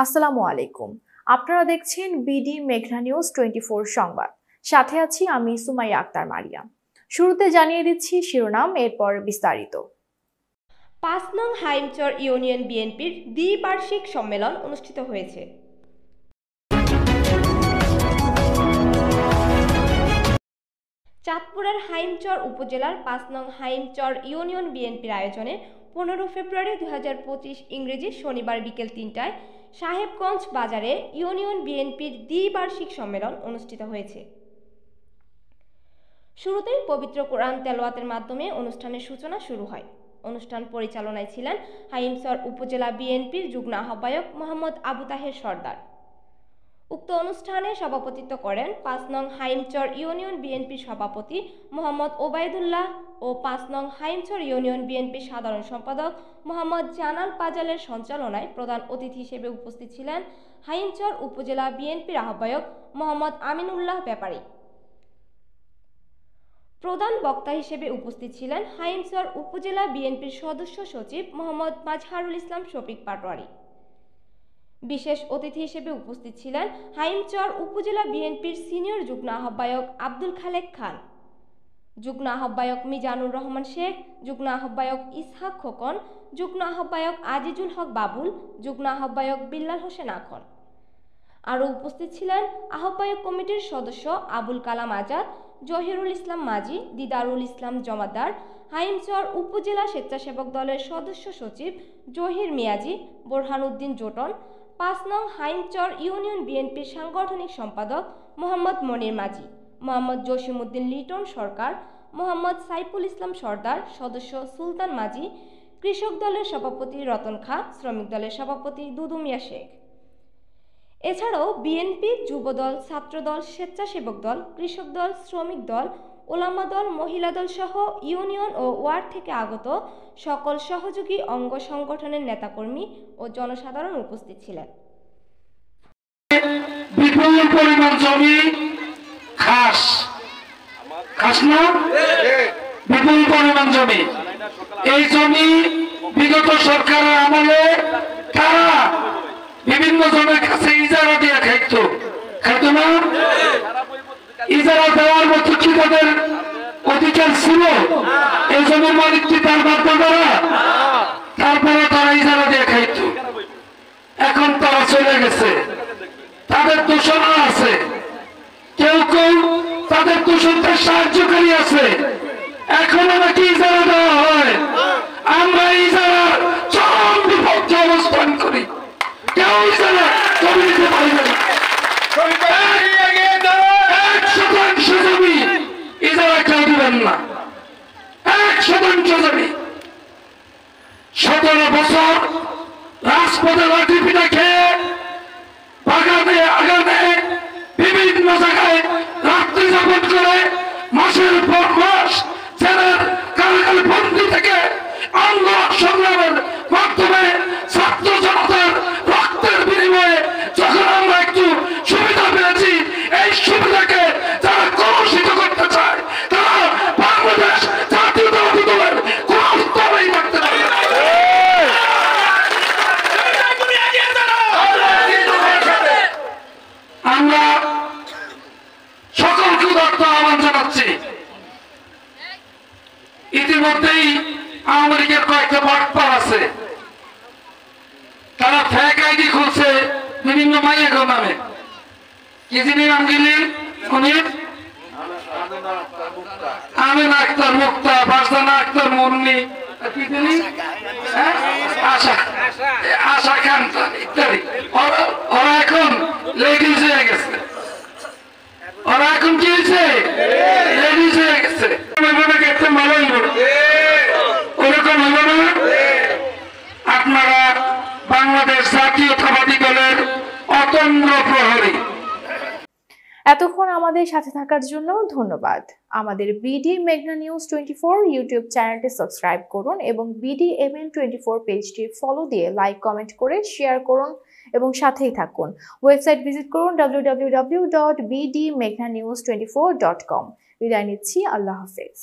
আসসালামু আলাইকুম। আপনারা দেখছেন বিডি মেঘনা নিউজ 24 সংবাদ। সাথে আছি আমি সুমাইয়া আক্তার মারিয়া। শুরুতে জানিয়ে দিচ্ছি শিরোনাম, এরপর বিস্তারিত। ৫ নং হাইমচর ইউনিয়ন বিএনপির দ্বিবার্ষিক সম্মেলন অনুষ্ঠিত হয়েছে। চাঁদপুরের হাইমচর উপজেলার ৫ নং হাইমচর ইউনিয়ন বিএনপির আয়োজনে ১৫ ফেব্রুয়ারি ২০২৫ ইংরেজি শনিবার বিকেল ৩টায় সাহেবগঞ্জ বাজারে ইউনিয়ন বিএনপির দ্বিবার্ষিক সম্মেলন অনুষ্ঠিত হয়েছে। শুরুতেই পবিত্র কোরআন তেলাওয়াতের মাধ্যমে অনুষ্ঠানের সূচনা শুরু হয়। অনুষ্ঠান পরিচালনায় ছিলেন হাইমচর উপজেলা বিএনপির যুগ্ম আহ্বায়ক মোহাম্মদ আবু তাহের সর্দার। উক্ত অনুষ্ঠানে সভাপতিত্ব করেন ৫ নং হাইমচর ইউনিয়ন বিএনপির সভাপতি মোহাম্মদ ওবায়দুল্লাহ ও ৫ নং হাইমচর ইউনিয়ন বিএনপির সাধারণ সম্পাদক মোহাম্মদ জানাল পাজালের সঞ্চালনায় প্রধান অতিথি হিসেবে উপস্থিত ছিলেন হাইমচর উপজেলা বিএনপির আহ্বায়ক মোহাম্মদ আমিনুল্লাহ ব্যাপারী। প্রধান বক্তা হিসেবে উপস্থিত ছিলেন হাইমচর উপজেলা বিএনপির সদস্য সচিব মোহাম্মদ মাজহারুল ইসলাম শফিক পাটোয়ারি। বিশেষ অতিথি হিসেবে উপস্থিত ছিলেন হাইমচর উপজেলা বিএনপির সিনিয়র যুগ্ম আহ্বায়ক আব্দুল খালেক খান, যুগ্ম আহ্বায়ক মিজানুর রহমান শেখ, যুগ্ম আহ্বায়ক ইসহাক খোকন, যুগ্ম আহ্বায়ক আজিজুল হক বাবুল, যুগ্ম আহ্বায়ক বিল্লাল হোসেন আখন। আরও উপস্থিত ছিলেন আহ্বায়ক কমিটির সদস্য আবুল কালাম আজাদ, জহিরুল ইসলাম মাজি, দিদারুল ইসলাম জমাদার, হাইমচর উপজেলা স্বেচ্ছাসেবক দলের সদস্য সচিব জহির মিয়াজি, বোরহানউদ্দিন জোটন, ৫ নং হাইমচর ইউনিয়ন বিএনপির সাংগঠনিক সম্পাদক মোহাম্মদ মনির মাজি, মোহাম্মদ জসিমউদ্দিন লিটন সরকার, মোহাম্মদ সাইফুল ইসলাম সর্দার, সদস্য সুলতান মাজি, কৃষক দলের সভাপতি রতন খাঁ, শ্রমিক দলের সভাপতি দুদু মিয়া শেখ। এছাড়াও বিএনপি, যুবদল, ছাত্রদল, স্বেচ্ছাসেবক দল, কৃষক দল, শ্রমিক দল, ওলামা দল, মহিলা দল সহ ইউনিয়ন ও ওয়ার্ড থেকে আগত সকল সহযোগী অঙ্গ সংগঠনের নেতাকর্মী ও জনসাধারণ উপস্থিত ছিলেন। বিপুল পরিমাণ জমি বিপুল পরিমাণ জমি, এই জমি বিগত সরকারের আমলে তারা বিভিন্ন জনের কাছে ইজারা দিয়ে খাইতো না? ইজারা দেওয়ার মতো কি তাদের অধিকার ছিল? এই জমির মালিকটি তার বাধ্যতা, তারপরে তারা ইজারা দিয়ে খাইতো। এখন তারা চলে গেছে, তাদের দূষণও আছে, কেউ কেউ তাদের দূষণের সাহায্যকারী আছে। এখনো নাকি ইজারা দেওয়া হয়। আমরা ইজারার চরম বিপক্ষে অবস্থান করি। কেউ ইজারা জমি দিতে পারবে না। ১% জমি ইজারা কেউ দিবেন না। ১% জমি ১৭ বছর রাজপথে লাঠি পিঠা খেয়ে বাগানে আগানে বিভিন্ন জায়গায় রাত্রি যাপন করে মাসের পর মাস জেলের কারাগারে বন্দী থেকে আন্দোলন সংগ্রামের মাধ্যমে ছাত্র জনতার রক্তের বিনিময়ে যখন আমরা একটু সুবিধা পেয়েছি, এই সুবিধাকে যারা কলুষিত করতে চায় তারা বাংলাদেশ জাতীয়তাবাদী দলের কোন স্তরেই থাকতে পারে না। আমরা সকলকে উদাত্ত আহ্বান জানাচ্ছি। ইতিমধ্যেই আওয়ামী লীগের কয়েকটা বাটপার আছে, তারা ফেক আইডি খুলছে বিভিন্ন মাইয়াগো নামে। কি যিনি নাম গেলেন উনি? আমিনা আক্তার মুক্তা, ফারজানা আক্তার মুন্নি, আশা খান ইত্যাদি। ওরা এখন লেডিজ হয়ে গেছে। ওরা এখন কি হয়েছে? লেডিজ হয়ে গেছে। ওরকম হলো না। আপনারা বাংলাদেশ জাতীয়তাবাদী দলের অতন্দ্র প্রহরী। এতক্ষণ আমাদের সাথে থাকার জন্য ধন্যবাদ। আমাদের বিডি মেঘনা নিউজ 24 ইউটিউব চ্যানেলটি সাবস্ক্রাইব করুন এবং BDMN24 পেজটি ফলো দিয়ে লাইক, কমেন্ট করে শেয়ার করুন এবং সাথেই থাকুন। ওয়েবসাইট ভিজিট করুন www.bdmeghnanews24.com। বিদায় নিচ্ছি, আল্লাহ হাফেজ।